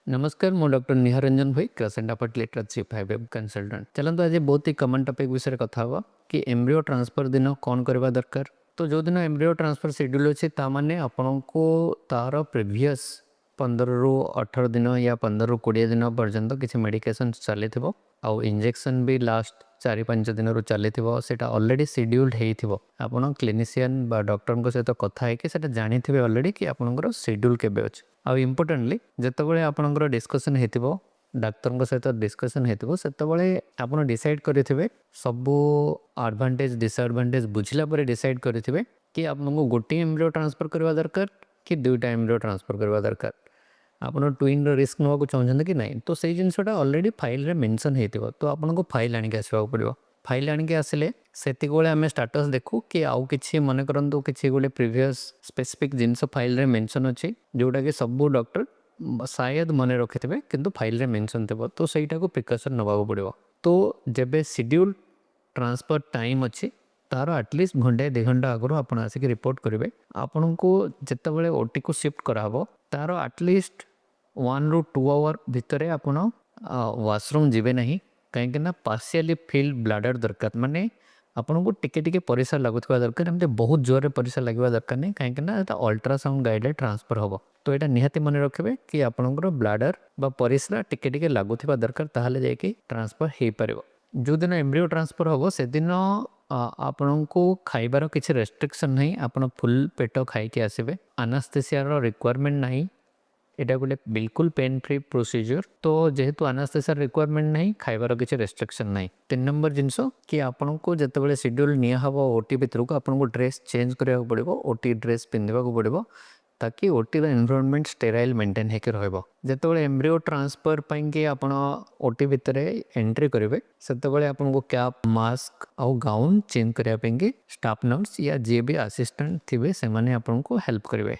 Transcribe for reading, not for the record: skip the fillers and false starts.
नमस्कार मु डॉक्टर निहारंजन भाई क्रासेंट अपार्ट लिटरेचर 5 कंसल्टेंट चलते आज बहुत ही कमन टॉपिक विषय कथा हुआ कि एम्ब्रियो ट्रांसफर दिन कौन करवा दरकार। तो जो दिन एम्ब्रियो ट्रांसफर शेड्यूल अच्छे ताने आपण को तार प्रिवियस 15 रु 18 दिन या 15 रु 20 दिन पर्यंत किसी मेडिकेशन चली आउ इंजेक्शन भी लास्ट 4-5 दिन रु चली ऑलरेडी शेड्यूल्ड हो आपन क्लिनिशियन बा डॉक्टर सहित कथा है जानी थे ऑलरेडी कि आपंकर शेड्यूल केबे अच्छे आउ इम्पोर्टेंटली जितेबाला आपंकर डिस्कसन हो डाक्तर सहित डिस्कसन हो आप डिसाइड करेंगे सबू एडवांटेज डिसएडवांटेज बुझला डिसाइड करेंगे कि आपको गोटे एम्ब्रियो ट्रांसफर करवा दरकार कि दुईटा एम्ब्रियो ट्रांसफर करवा दरकार आपन ट्विन रिस्क नाक चाहते कि ना तो से जिनसा ऑलरेडी फाइल रे मेंशन हो तो आपको फाइल आणिक आसवा पड़ो फाइल आणिक आसिले से आम स्टाटस देखू कि आउ कि मन करूँ कि गोटे प्रिवियस स्पेसिफिक जिनस फाइल रे मेंशन अच्छी जोटा कि सबू डॉक्टर शायद मन रखि थे कि फाइल रे मेंशन थे तो सहीटा को प्रिकसन नवा पड़ो। तो जब शेड्यूल ट्रांसफर टाइम अच्छी तार एटलिस्ट घंटे 2 घंटा आगु आप आसिक रिपोर्ट करेंगे आपन को जितेबाला ओटी को शिफ्ट कराब तार एटलिस्ट 1 ରୁ 2 आवर भितर आपन वाशरूम जीवे ना कहीं पार्शियली फिल्ड ब्लाडर दरकार माने आपन को टिके टिके परिस्रा लगुवा दरकार एमती बहुत जोर परिस्रा लगे दरकार नहीं कहीं अल्ट्रासाउंड गाइड ट्रांसफर हम तो यहाँ निहाती मन रखिए कि आपंकर ब्लाडर बा परिस्रा टिके टिके लगुवा दरकार ताहले जाके ट्रांसफर हो पार। जो दिन एम्ब्रियो ट्रांसफर हम से दिन आपण को खाइबार किसी रेस्ट्रिक्शन नहीं आपन फुल पेट खाई आसबे एनास्थेसिया रिक्वायरमेंट नहीं यहाँ गोटे बिल्कुल पेन फ्री प्रोसीजर तो जेहेतु एनास्थेसिया रिक्वायरमेंट नहीं खाइबार किसी रेस्ट्रिक्शन नहीं। 3 नंबर जिनस कि आपन को जितेबाला शेड्यूल निहब ओटी भितर को आपन को ड्रेस चेंज करा पड़ो ओटी ड्रेस पिंधा पड़ो ताकि ओटी एनवायरनमेंट स्टेराइल मेंटेन होकर रहिबो। एम्ब्रियो ट्रांसफर पाई आपन ओटी भितर एंट्री करेंगे से आपन को कैप मास्क आउ गाउन चेंज करने स्टाफ नर्स या जी भी असिस्टेंट थे से आपन को हेल्प करेंगे।